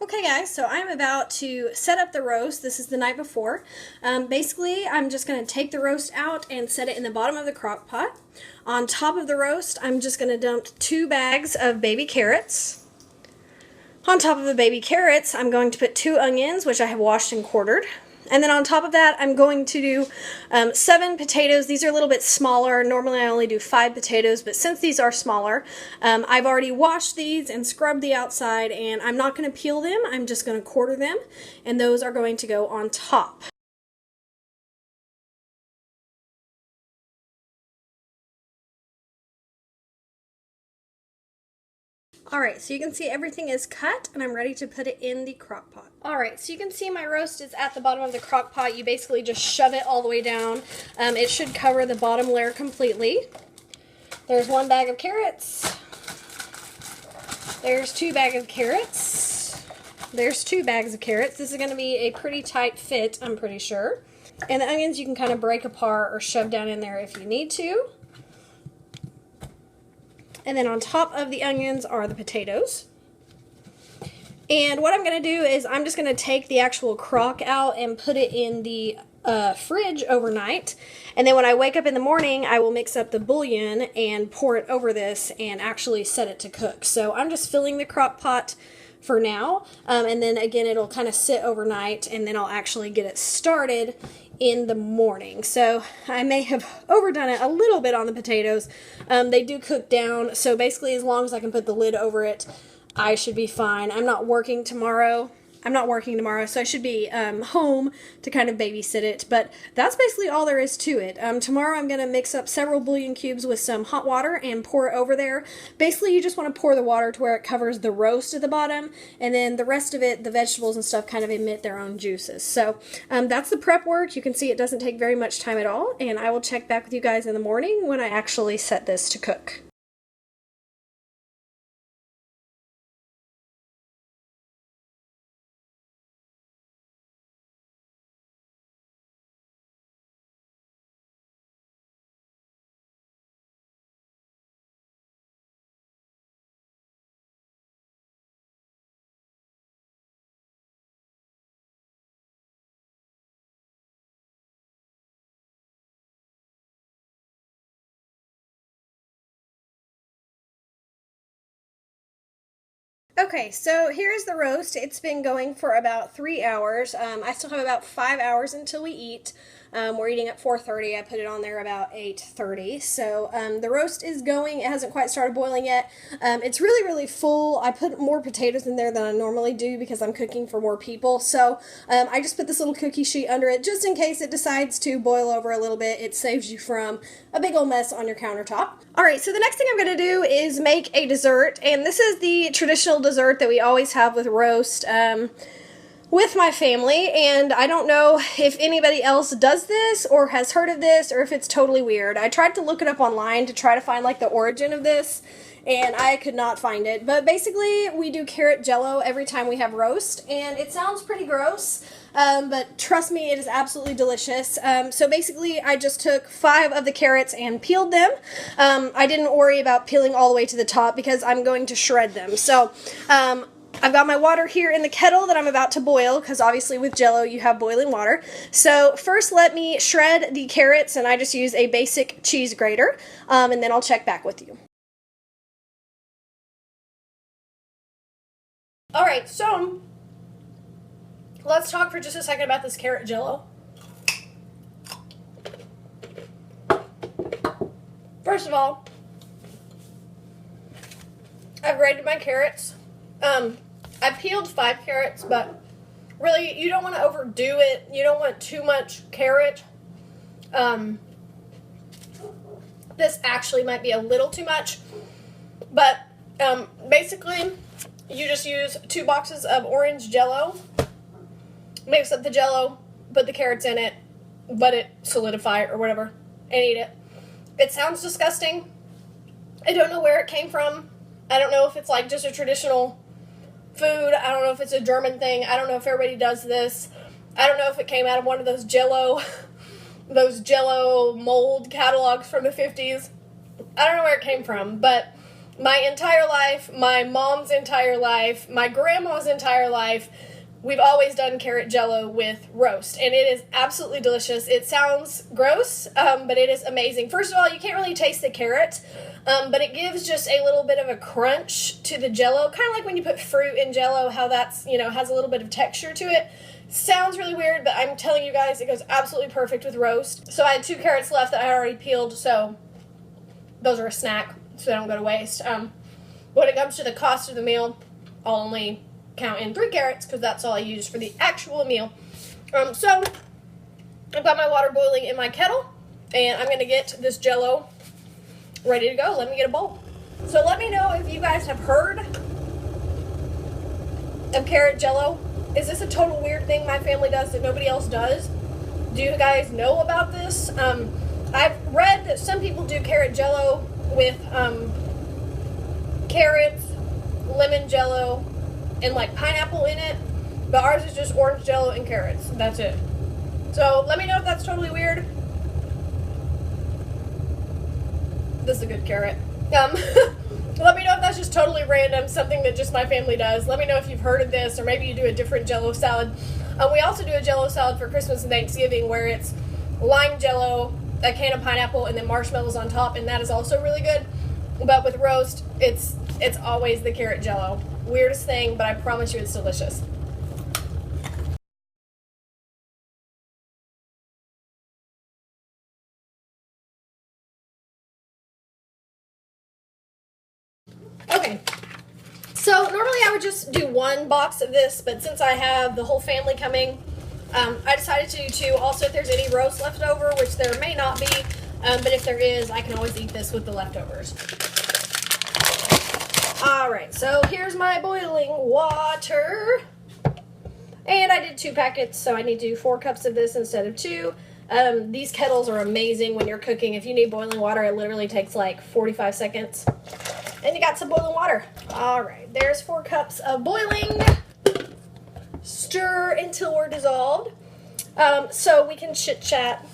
Okay guys, so I'm about to set up the roast. This is the night before. Basically, I'm just going to take the roast out and set it in the bottom of the crock pot. On top of the roast, I'm just going to dump 2 bags of baby carrots. On top of the baby carrots, I'm going to put 2 onions, which I have washed and quartered. And then on top of that, I'm going to do 7 potatoes. These are a little bit smaller. Normally I only do 5 potatoes, but since these are smaller, I've already washed these and scrubbed the outside, and I'm not going to peel them. I'm just going to quarter them, and those are going to go on top. Alright, so you can see everything is cut and I'm ready to put it in the crock pot. Alright, so you can see my roast is at the bottom of the crock pot. You basically just shove it all the way down. It should cover the bottom layer completely. There's 1 bag of carrots. There's 2 bags of carrots. There's 2 bags of carrots. This is going to be a pretty tight fit, I'm pretty sure. And the onions you can kind of break apart or shove down in there if you need to. And then on top of the onions are the potatoes. And what I'm going to do is I'm just going to take the actual crock out and put it in the fridge overnight. And then when I wake up in the morning, I will mix up the bouillon and pour it over this and actually set it to cook. So I'm just filling the crock pot for now. And then again, it'll kind of sit overnight and then I'll actually get it started in the morning. So I may have overdone it a little bit on the potatoes. They do cook down, so basically as long as I can put the lid over it, I should be fine. I'm not working tomorrow, so I should be home to kind of babysit it, but that's basically all there is to it. Tomorrow I'm going to mix up several bouillon cubes with some hot water and pour it over there. Basically you just want to pour the water to where it covers the roast at the bottom, and then the rest of it, the vegetables and stuff, kind of emit their own juices. So that's the prep work. You can see it doesn't take very much time at all, and I will check back with you guys in the morning when I actually set this to cook. Okay, so here's the roast. It's been going for about 3 hours. I still have about 5 hours until we eat. We're eating at 4:30. I put it on there about 8:30. So the roast is going. It hasn't quite started boiling yet. It's really, really full. I put more potatoes in there than I normally do because I'm cooking for more people. So I just put this little cookie sheet under it just in case it decides to boil over a little bit. It saves you from a big old mess on your countertop. Alright, so the next thing I'm going to do is make a dessert. And this is the traditional dessert that we always have with roast. With my family, and I don't know if anybody else does this or has heard of this or if it's totally weird. I tried to look it up online to try to find like the origin of this, and I could not find it. But basically, we do carrot jello every time we have roast, and it sounds pretty gross, but trust me, it is absolutely delicious. So basically, I just took 5 of the carrots and peeled them. I didn't worry about peeling all the way to the top because I'm going to shred them. So, I've got my water here in the kettle that I'm about to boil, because obviously with jello you have boiling water. So first let me shred the carrots, and I just use a basic cheese grater, and then I'll check back with you. Alright, so let's talk for just a second about this carrot jello. First of all, I've grated my carrots. I peeled 5 carrots, but really, you don't want to overdo it. You don't want too much carrot. This actually might be a little too much, but basically, you just use 2 boxes of orange jello, mix up the jello, put the carrots in it, let it solidify or whatever, and eat it. It sounds disgusting. I don't know where it came from. I don't know if it's like just a traditional food. I don't know if it's a German thing. I don't know if everybody does this. I don't know if it came out of one of those jello mold catalogs from the 50s. I don't know where it came from, but My entire life, my mom's entire life, my grandma's entire life, we've always done carrot jello with roast, and it is absolutely delicious. It sounds gross, but it is amazing. First of all, you can't really taste the carrot, but it gives just a little bit of a crunch to the jello, kind of like when you put fruit in jello, how that's, you know, has a little bit of texture to it. Sounds really weird, but I'm telling you guys, it goes absolutely perfect with roast. So I had 2 carrots left that I already peeled, so those are a snack, so they don't go to waste. When it comes to the cost of the meal, I'll only count in 3 carrots because that's all I use for the actual meal. So I've got my water boiling in my kettle, and I'm going to get this jello ready to go. Let me get a bowl. So let me know if you guys have heard of carrot jello. Is this a total weird thing my family does that nobody else does? Do you guys know about this? I've read that some people do carrot jello with carrots, lemon jello, and like pineapple in it, but ours is just orange jello and carrots. That's it. So let me know if that's totally weird. This is a good carrot. Let me know if that's just totally random, something that just my family does. Let me know if you've heard of this, or maybe you do a different jello salad. We also do a jello salad for Christmas and Thanksgiving where it's lime jello, a can of pineapple, and then marshmallows on top, and that is also really good. But with roast, it's always the carrot jello. Weirdest thing, but I promise you it's delicious. Okay, so normally I would just do 1 box of this, but since I have the whole family coming, I decided to do 2. Also, if there's any roast left over, which there may not be, but if there is, I can always eat this with the leftovers. Alright, so here's my boiling water. And I did 2 packets, so I need to do 4 cups of this instead of 2. These kettles are amazing when you're cooking. If you need boiling water, it literally takes like 45 seconds. And you got some boiling water. Alright, there's 4 cups of boiling. Stir until we're dissolved. So we can chit-chat.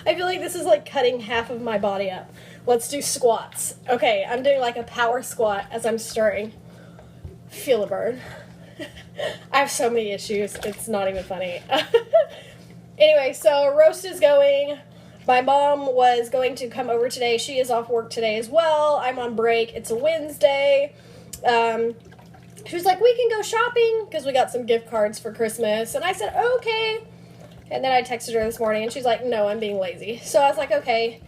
I feel like this is like cutting half of my body up. Let's do squats. Okay, I'm doing like a power squat as I'm stirring. Feel a burn. I have so many issues. It's not even funny. Anyway, so roast is going. My mom was going to come over today. She is off work today as well. I'm on break. It's a Wednesday. She was like, we can go shopping because we got some gift cards for Christmas. And I said, okay. And then I texted her this morning and she's like, no, I'm being lazy. So I was like, okay.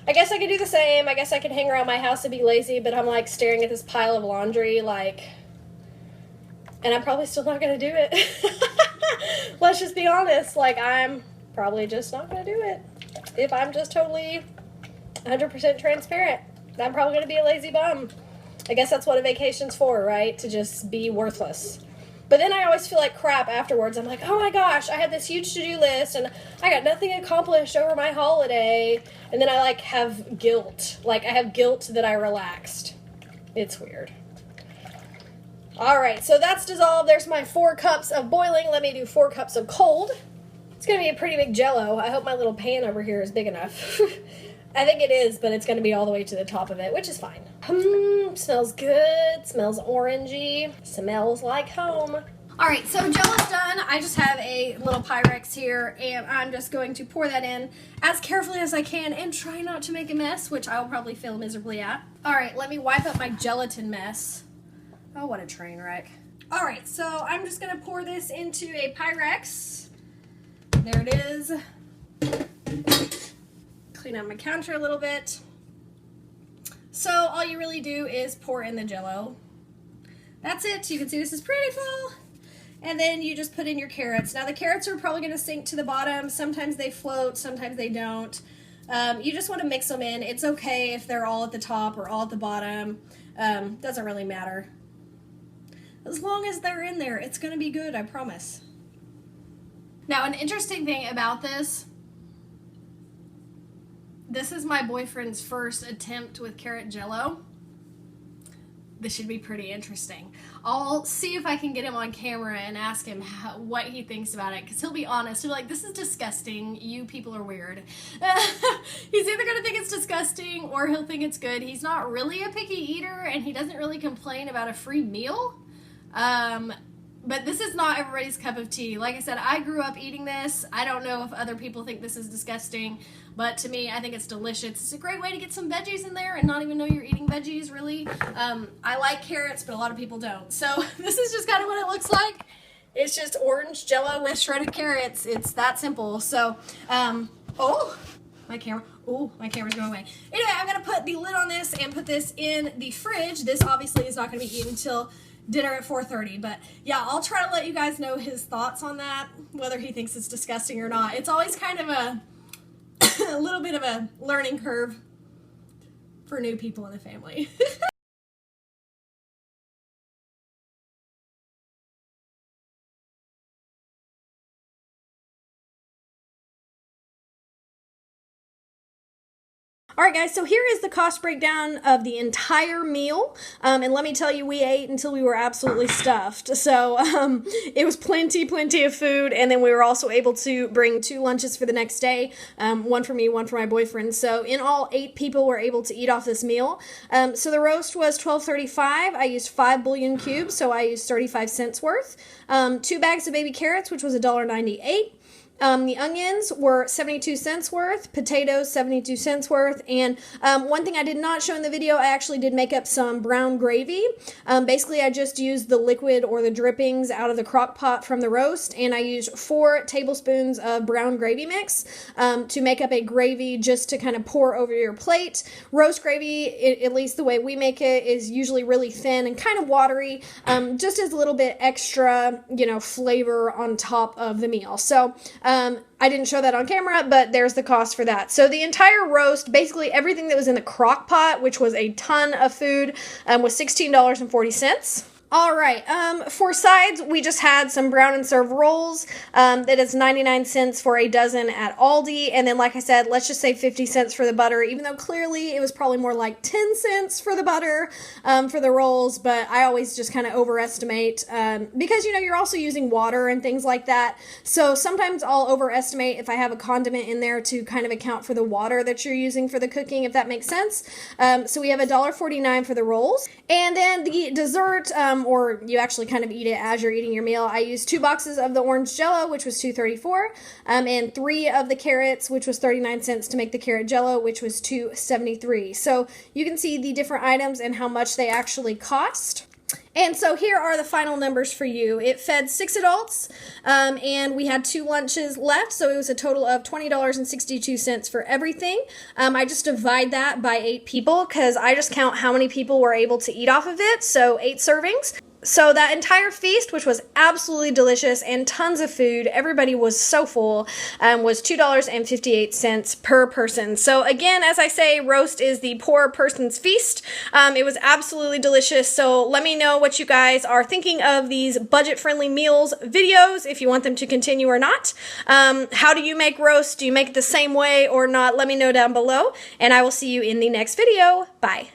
I guess I could do the same. I guess I could hang around my house and be lazy, but I'm like staring at this pile of laundry, like, and I'm probably still not going to do it. Let's just be honest. Like, I'm probably just not going to do it. If I'm just totally 100% transparent, I'm probably going to be a lazy bum. I guess that's what a vacation's for, right? To just be worthless. But then I always feel like crap afterwards. I'm like, oh my gosh, I had this huge to-do list and I got nothing accomplished over my holiday. And then I like have guilt. Like I have guilt that I relaxed. It's weird. All right, so that's dissolved. There's my 4 cups of boiling. Let me do 4 cups of cold. It's going to be a pretty big jello. I hope my little pan over here is big enough. I think it is, but it's going to be all the way to the top of it, which is fine. Smells good. Smells orangey. Smells like home. All right, so jello's done. I just have a little Pyrex here, and I'm just going to pour that in as carefully as I can and try not to make a mess, which I'll probably fail miserably at. All right, let me wipe up my gelatin mess. Oh, what a train wreck. All right, so I'm just going to pour this into a Pyrex. There it is. Clean up my counter a little bit. So all you really do is pour in the jello. That's it. You can see this is pretty full. And then you just put in your carrots. Now the carrots are probably going to sink to the bottom. Sometimes they float, sometimes they don't. You just want to mix them in. It's okay if they're all at the top or all at the bottom. Doesn't really matter. As long as they're in there, it's going to be good, I promise. Now an interesting thing about this is my boyfriend's first attempt with carrot jello. this should be pretty interesting. I'll see if I can get him on camera and ask him what he thinks about it, because he'll be honest. He'll be like, this is disgusting. You people are weird. He's either going to think it's disgusting or he'll think it's good. He's not really a picky eater, and he doesn't really complain about a free meal. But this is not everybody's cup of tea. Like I said, I grew up eating this. I don't know if other people think this is disgusting, but to me, I think it's delicious. It's a great way to get some veggies in there and not even know you're eating veggies, really. I like carrots, but a lot of people don't. So this is just kind of what it looks like. It's just orange Jell-O with shredded carrots. It's that simple. So, oh, my camera's going away. Anyway, I'm going to put the lid on this and put this in the fridge. This obviously is not going to be eaten until dinner at 4:30, but yeah, I'll try to let you guys know his thoughts on that, whether he thinks it's disgusting or not. It's always kind of a little bit of a learning curve for new people in the family. Alright guys, so here is the cost breakdown of the entire meal, and let me tell you, we ate until we were absolutely stuffed. So it was plenty of food, and then we were also able to bring 2 lunches for the next day, one for me, one for my boyfriend. So in all, 8 people were able to eat off this meal. So the roast was $12.35. I used 5 bouillon cubes, so I used 35 cents worth. 2 bags of baby carrots, which was $1.98. The onions were 72 cents worth, potatoes 72 cents worth, and one thing I did not show in the video, I actually did make up some brown gravy. Basically, I just used the liquid or the drippings out of the crock pot from the roast, and I used 4 tablespoons of brown gravy mix to make up a gravy just to kind of pour over your plate. Roast gravy, at least the way we make it, is usually really thin and kind of watery, just as a little bit extra, flavor on top of the meal. So, I didn't show that on camera, but there's the cost for that. So the entire roast, basically everything that was in the crock pot, which was a ton of food, was $16.40. All right, for sides, we just had some brown and serve rolls. That is 99 cents for a dozen at Aldi. And then, like I said, let's just say 50 cents for the butter, even though clearly it was probably more like 10 cents for the butter for the rolls. But I always just kind of overestimate because, you're also using water and things like that. So sometimes I'll overestimate if I have a condiment in there to kind of account for the water that you're using for the cooking, if that makes sense. So we have $1.49 for the rolls. And then the dessert, or you actually kind of eat it as you're eating your meal. I used 2 boxes of the orange Jell-O, which was $2.34, and 3 of the carrots, which was 39 cents to make the carrot Jell-O, which was $2.73. So you can see the different items and how much they actually cost. And so here are the final numbers for you. It fed 6 adults, and we had 2 lunches left, so it was a total of $20.62 for everything. I just divide that by 8 people because I just count how many people were able to eat off of it, so 8 servings. So that entire feast, which was absolutely delicious and tons of food, everybody was so full, was $2.58 per person. So again, as I say, roast is the poor person's feast. It was absolutely delicious. So let me know what you guys are thinking of these budget-friendly meals videos, if you want them to continue or not. How do you make roast? Do you make it the same way or not? Let me know down below, and I will see you in the next video. Bye.